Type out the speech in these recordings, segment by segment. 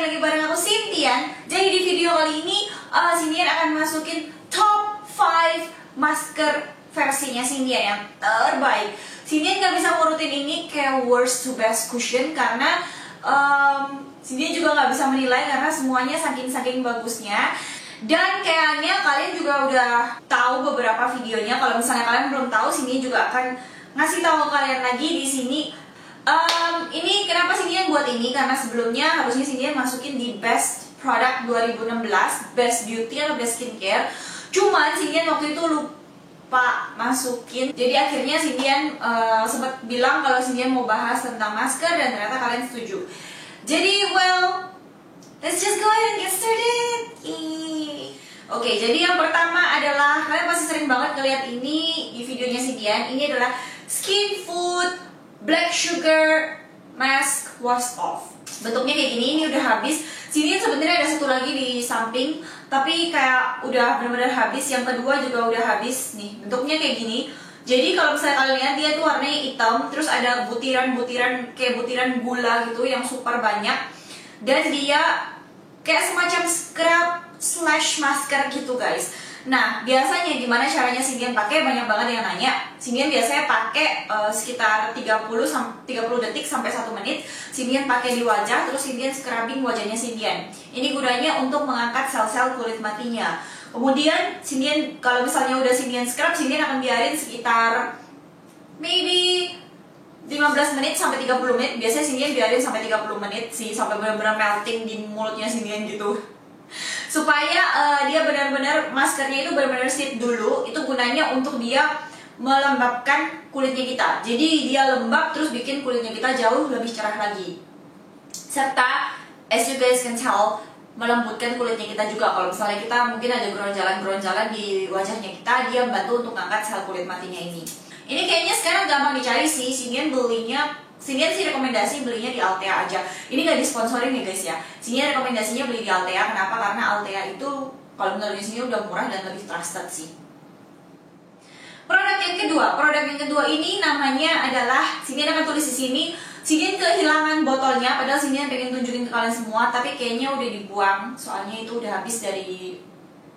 balik lagi bareng aku Sintian. Jadi di video kali ini Sintian akan masukin top 5 masker versinya Sintian yang terbaik. Sintian gak bisa ngurutin ini kayak worst to best cushion karena Sintian juga gak bisa menilai karena semuanya saking bagusnya. Dan kayaknya kalian juga udah tahu beberapa videonya. Kalau misalnya kalian belum tahu, Sintian juga akan ngasih tahu kalian lagi di sini. Ini kenapa Sintian buat ini? Karena sebelumnya harusnya Sintian masukin di best product 2016, best beauty atau best skincare. Cuman Sintian waktu itu lupa masukin. Jadi akhirnya Sintian sempat bilang kalau Sintian mau bahas tentang masker dan ternyata kalian setuju. Jadi let's just go ahead and get started. Oke, jadi yang pertama adalah kalian pasti sering banget ngeliat ini di videonya Sintian. Ini adalah Skin Food Black Sugar Mask Wash Off. Bentuknya kayak gini, ini udah habis. Sini sebenarnya ada satu lagi di samping, tapi kayak udah benar-benar habis. Yang kedua juga udah habis nih. Bentuknya kayak gini. Jadi kalau misalnya kalian lihat, dia tuh warnanya hitam, terus ada butiran-butiran kayak butiran gula gitu yang super banyak. Dan dia kayak semacam scrub slash masker gitu guys. Nah, biasanya gimana caranya Sintian pakai? Banyak banget yang nanya. Sintian biasanya pakai sekitar 30 detik sampai 1 menit. Sintian pakai di wajah, terus Sintian scrubbing wajahnya Sintian. Ini gunanya untuk mengangkat sel-sel kulit matinya. Kemudian Sintian kalau misalnya udah Sintian scrub, Sintian akan biarin sekitar maybe 15 menit sampai 30 menit. Biasanya Sintian biarin sampai 30 menit sih, sampai benar-benar melting di mulutnya Sintian gitu. Supaya dia benar-benar maskernya itu benar-benar sit dulu. Itu gunanya untuk dia melembabkan kulitnya kita. Jadi dia lembab terus bikin kulitnya kita jauh lebih cerah lagi. Serta as you guys can tell, melembutkan kulitnya kita juga. Kalau misalnya kita mungkin ada geronjalan di wajahnya kita, dia membantu untuk ngangkat sel kulit matinya ini. Ini kayaknya sekarang gampang dicari sih. Sintian sih rekomendasi belinya di Altea aja. Ini gak disponsorin ya guys ya. Sintian rekomendasinya beli di Altea. Kenapa? Karena Altea itu kalau menurut Sintian udah murah dan lebih trusted sih. Produk yang kedua ini namanya adalah, Sintian akan tulis di sini. Sintian kehilangan botolnya, padahal Sintian pengen tunjukin ke kalian semua, tapi kayaknya udah dibuang. Soalnya itu udah habis dari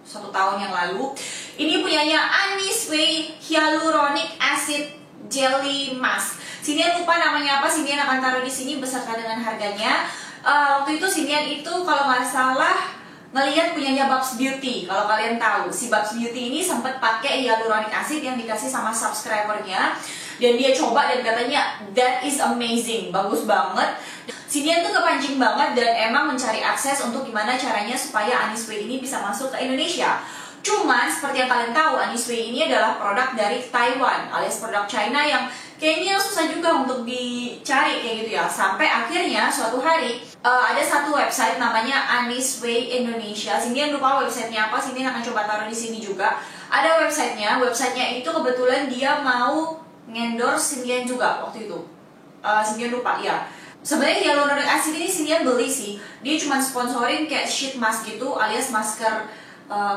1 tahun yang lalu. Ini punyanya Annie's Way Hyaluronic Acid Jelly Mask. Sintian lupa namanya apa, Sintian akan taruh di sini beserta dengan harganya. Waktu itu Sintian itu kalau nggak salah ngelihat punyanya Babs Beauty. Kalau kalian tahu, si Babs Beauty ini sempat pakai hyaluronic acid yang dikasih sama subscribernya, dan dia coba dan katanya that is amazing, bagus banget. Sintian tuh kepancing banget dan emang mencari akses untuk gimana caranya supaya Annie's Way ini bisa masuk ke Indonesia. Cuman seperti yang kalian tahu, Annie's Way ini adalah produk dari Taiwan alias produk China yang kayaknya susah juga untuk dicari kayak gitu ya. Sampai akhirnya suatu hari ada satu website namanya Annie's Way Indonesia. Sintian lupa websitenya apa, Sintian akan coba taruh di sini juga. Ada websitenya. Websitenya itu kebetulan dia mau ngendorse Sintian juga waktu itu. Sintian lupa ya. Sebenarnya hyaluronic acid ini Sintian beli sih. Dia cuma sponsorin kayak sheet mask gitu alias masker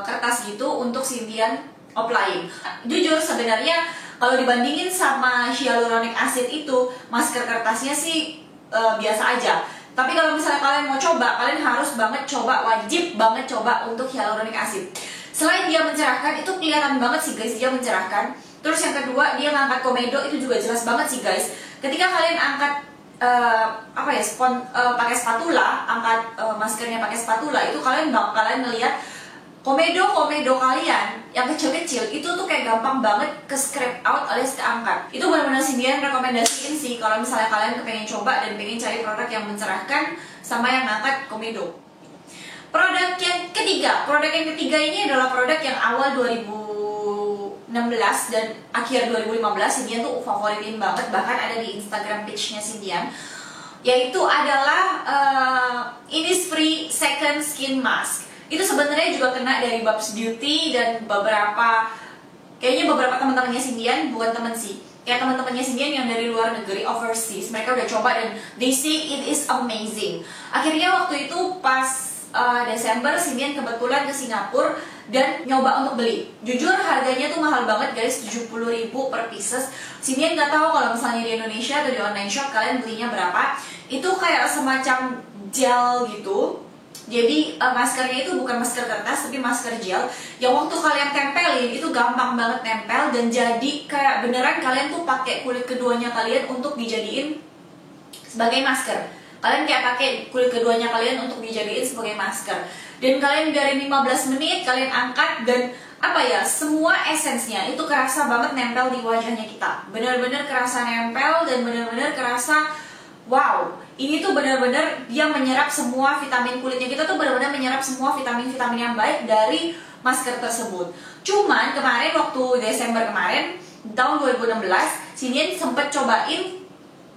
kertas gitu untuk Sintian applying. Jujur sebenarnya kalau dibandingin sama hyaluronic acid itu, masker kertasnya sih biasa aja. Tapi kalau misalnya kalian mau coba, kalian harus banget coba, wajib banget coba untuk hyaluronic acid. Selain dia mencerahkan, itu kelihatan banget sih guys, dia mencerahkan. Terus yang kedua, dia ngangkat komedo, itu juga jelas banget sih guys. Ketika kalian angkat pakai spatula, angkat maskernya pakai spatula, itu kalian bakalan ngelihat komedo kalian yang kecil-kecil itu tuh kayak gampang banget ke scrape out alias keangkat. Itu benar-benar Sintian rekomendasiin sih kalau misalnya kalian pengen coba dan pengen cari produk yang mencerahkan sama yang ngangkat komedo. Produk yang ketiga ini adalah produk yang awal 2016 dan akhir 2015 Sintian tuh favoritin banget, bahkan ada di Instagram page-nya Sintian, yaitu adalah Innisfree Second Skin Mask. Itu sebenarnya juga kena dari Babs Beauty dan beberapa teman-temannya Sintian, bukan temen sih, kayak teman-temannya Sintian yang dari luar negeri, overseas, mereka udah coba dan they say it is amazing. Akhirnya waktu itu pas Desember Sintian kebetulan ke Singapura dan nyoba untuk beli. Jujur harganya tuh mahal banget guys, 70.000 per pieces. Sintian nggak tahu kalau misalnya di Indonesia atau di online shop kalian belinya berapa. Itu kayak semacam gel gitu. Jadi maskernya itu bukan masker kertas tapi masker gel yang waktu kalian tempelin itu gampang banget nempel dan jadi kayak beneran kalian tuh pakai kulit keduanya kalian untuk dijadiin sebagai masker. Kalian kayak pakai kulit keduanya kalian untuk dijadiin sebagai masker. Dan kalian dari 15 menit kalian angkat dan apa ya, semua esensnya itu kerasa banget nempel di wajahnya kita. Bener-bener kerasa nempel dan bener-bener kerasa wow, ini tuh benar-benar dia menyerap semua vitamin kulitnya kita tuh benar-benar menyerap semua vitamin-vitamin yang baik dari masker tersebut. Cuman kemarin waktu Desember kemarin tahun 2016, Sinian sempet cobain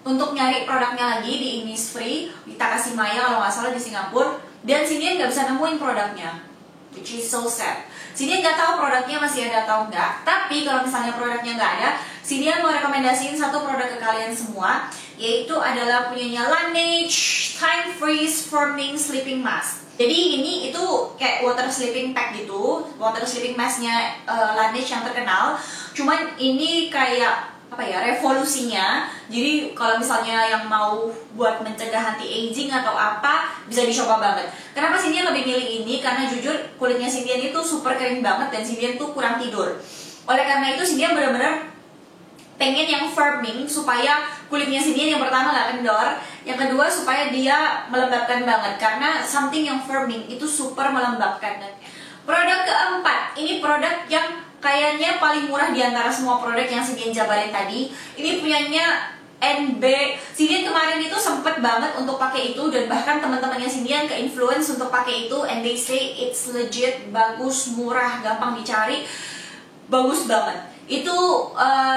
untuk nyari produknya lagi di Innisfree, di Takashimaya kalau nggak salah di Singapura, dan Sinian nggak bisa nemuin produknya, which is so sad. Sinian nggak tahu produknya masih ada atau enggak. Tapi kalau misalnya produknya nggak ada, Sinian mau rekomendasiin satu produk ke kalian semua, yaitu adalah punyanya Laneige Time Freeze Firming Sleeping Mask. Jadi ini itu kayak water sleeping pack gitu, water sleeping masknya Laneige yang terkenal. Cuman ini kayak apa ya, revolusinya. Jadi kalau misalnya yang mau buat mencegah anti aging atau apa, bisa dicoba banget. Kenapa Sindian lebih milih ini? Karena jujur kulitnya Sindian itu super kering banget dan Sindian tuh kurang tidur. Oleh karena itu Sindian benar-benar pengen yang firming supaya kulitnya Sindian yang pertama gak kendor, yang kedua supaya dia melembabkan banget karena something yang firming itu super melembabkan. Produk keempat, ini produk yang kayaknya paling murah di antara semua produk yang Sindian jabarin tadi. Ini punyanya NB. Sindian kemarin itu sempet banget untuk pakai itu dan bahkan teman-temannya Sindian ke influence untuk pakai itu, and they say it's legit, bagus, murah, gampang dicari, bagus banget. Itu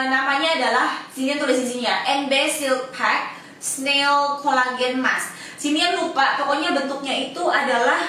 namanya adalah, Sindian tulis di sini ya, NB Silk Pack Snail Collagen Mask. Sindian lupa, pokoknya bentuknya itu adalah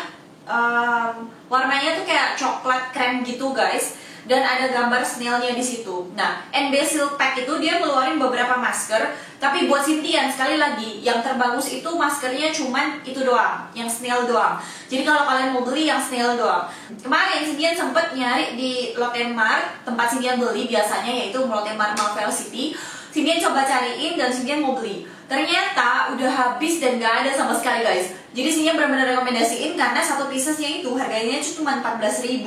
warnanya tuh kayak coklat krem gitu guys, dan ada gambar snailnya di situ. Nah, NB Silk Pack itu dia ngeluarin beberapa masker, tapi buat Sindian sekali lagi yang terbagus itu maskernya cuman itu doang, yang snail doang. Jadi kalau kalian mau beli yang snail doang. Kemarin Sindian sempet nyari di Lotte Mart, tempat Sindian beli biasanya, yaitu Lotte Mart Marvel City. Sindian coba cariin dan Sindian mau beli. Ternyata udah habis dan gak ada sama sekali guys. Jadi Sindian benar-benar rekomendasiin karena satu piecesnya itu harganya cuma 14.000.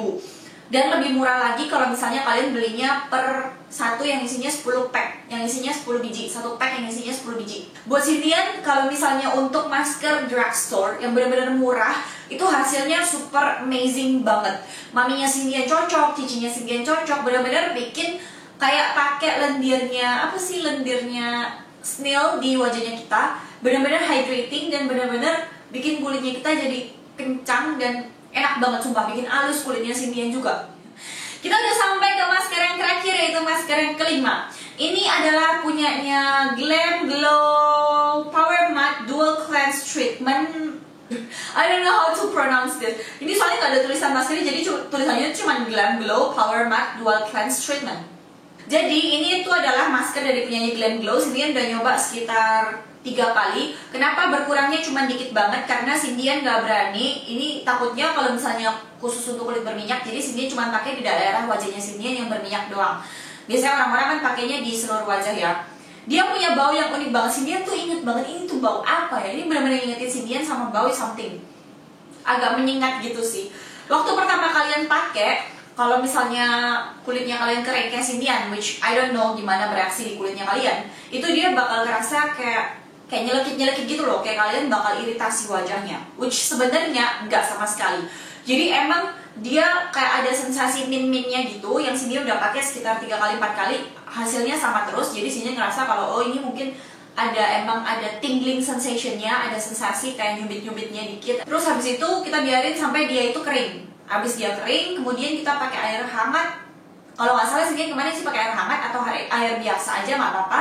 Dan lebih murah lagi kalau misalnya kalian belinya per satu yang isinya 10 pack, yang isinya 10 biji, satu pack yang isinya 10 biji. Buat Sindian, kalau misalnya untuk masker drugstore yang benar-benar murah, itu hasilnya super amazing banget. Maminya Sindian cocok, cicinya Sindian cocok, benar-benar bikin kayak pakai lendirnya, apa sih lendirnya snail di wajahnya kita, benar-benar hydrating dan benar-benar bikin kulitnya kita jadi kencang dan enak banget, sumpah bikin halus kulitnya Sindian juga. Kita udah sampai ke masker yang terakhir, yaitu masker yang kelima. Ini adalah punyanya Glam Glow Power Matte Dual Cleanse Treatment. I don't know how to pronounce this. Ini soalnya gak ada tulisan maskernya, jadi tulisannya cuma Glam Glow Power Matte Dual Cleanse Treatment. Jadi ini tuh adalah masker dari punyanya Glam Glow. Sindian udah nyoba sekitar 3 kali. Kenapa berkurangnya cuma dikit banget? Karena Sindian gak berani. Ini takutnya kalau misalnya khusus untuk kulit berminyak, jadi Sindian cuma pakai di daerah wajahnya Sindian yang berminyak doang. Biasanya orang-orang kan pakainya di seluruh wajah ya. Dia punya bau yang unik banget. Sindian tuh inget banget ini tuh bau apa ya. Ini benar-benar ingetin Sindian sama bau something. Agak menyengat gitu sih. Waktu pertama kalian pakai, kalau misalnya kulitnya kalian kering kayak Sindian, which I don't know gimana bereaksi di kulitnya kalian, itu dia bakal ngerasa kayak nyelekit-nyelekit gitu loh, kayak kalian bakal iritasi wajahnya, which sebenarnya nggak sama sekali. Jadi emang dia kayak ada sensasi min-minnya gitu, yang Sindian udah pakai sekitar 3 kali 4 kali, hasilnya sama terus. Jadi Sindian ngerasa kalau oh ini mungkin emang ada tingling sensationnya, ada sensasi kayak nyubit-nyubitnya dikit. Terus habis itu kita biarin sampai dia itu kering. Habis dia kering, kemudian kita pakai air hangat. Kalau nggak salah Sindian kemarin sih pakai air hangat atau air biasa aja nggak apa-apa.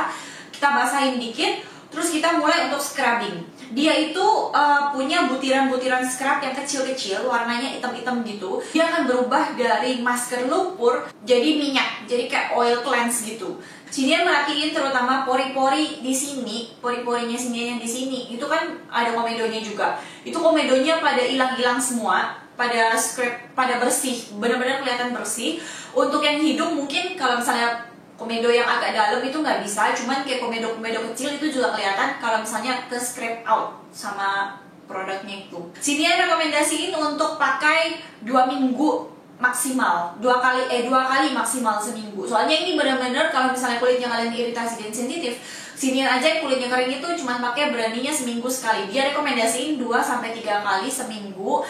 Kita basahin dikit, terus kita mulai untuk scrubbing. Dia itu punya butiran-butiran scrub yang kecil-kecil, warnanya hitam-hitam gitu. Dia akan berubah dari masker lumpur jadi minyak, jadi kayak oil cleanse gitu. Sindian merhatiin terutama pori-pori di sini, pori-porinya Sindian yang di sini, itu kan ada komedonya juga. Itu komedonya pada hilang-hilang semua, pada scrub, pada bersih, benar-benar kelihatan bersih. Untuk yang hidung mungkin kalau misalnya komedo yang agak dalam itu nggak bisa, cuman kayak komedo-komedo kecil itu juga kelihatan kalau misalnya ke scrub out sama produknya itu. Sinian rekomendasiin untuk pakai 2 minggu maksimal, 2 kali maksimal seminggu. Soalnya ini benar-benar kalau misalnya kulitnya kalian iritasi dan sensitif, Sinian aja yang kulitnya kering itu cuma pakai beraninya seminggu sekali. Dia rekomendasiin 2-3 kali seminggu.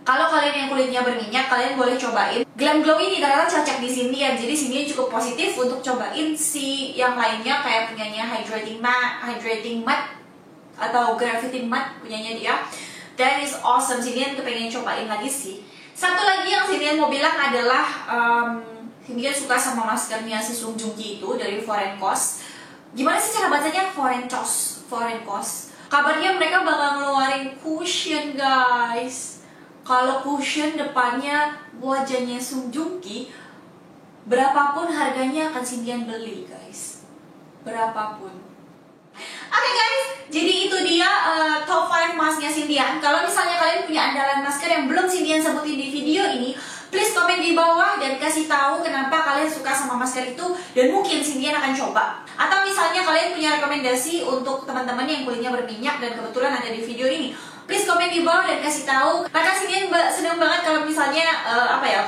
Kalau kalian yang kulitnya berminyak, kalian boleh cobain Glam Glow ini, ternyata cocok di Sinian. Jadi Sinian cukup positif untuk cobain si yang lainnya kayak punyanya Hydrating Matte atau Gravity Matte punyanya dia. That is awesome. Sinian kepengen cobain lagi sih. Satu lagi yang Sinian mau bilang adalah Sinian suka sama maskernya si Sung Joong Ki itu dari Foreign Cost. Gimana sih cara bacanya? Foreign Cost. Kabarnya mereka bakal ngeluarin cushion, guys. Kalau cushion depannya wajahnya Sung Joong Ki, berapapun harganya akan Sinian beli, guys. Berapapun. Oke guys, jadi itu dia top 5 masknya Sinian. Kalau misalnya kalian punya andalan masker yang belum Sinian sebutin di video ini, please komen di bawah dan kasih tahu kenapa kalian suka sama masker itu dan mungkin Sinian akan coba. Atau misalnya kalian punya rekomendasi untuk teman-teman yang kulitnya berminyak dan kebetulan ada di video ini, please komen di bawah dan kasih tahu. Maka Sinian seneng banget kalau misalnya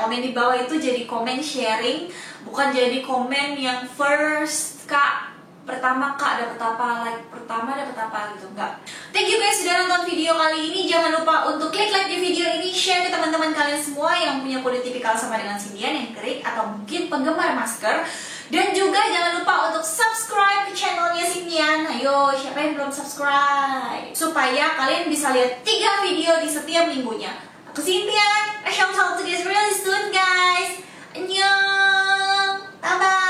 komen di bawah itu jadi komen sharing, bukan jadi komen yang first Kak, pertama Kak dapat apa, like pertama dapat apa gitu, enggak. Thank you guys sudah nonton video kali ini. Jangan lupa untuk klik like di video ini, share ke teman-teman kalian semua yang punya kulit tipikal sama dengan Sinian, yang kering atau mungkin penggemar masker. Dan juga jangan lupa untuk subscribe ke channelnya Sinian. Ayo, siapa yang belum subscribe? Supaya kalian bisa lihat 3 video di setiap minggunya. Aku Sinian, I shall talk to you guys really soon guys. Annyeong, bye bye.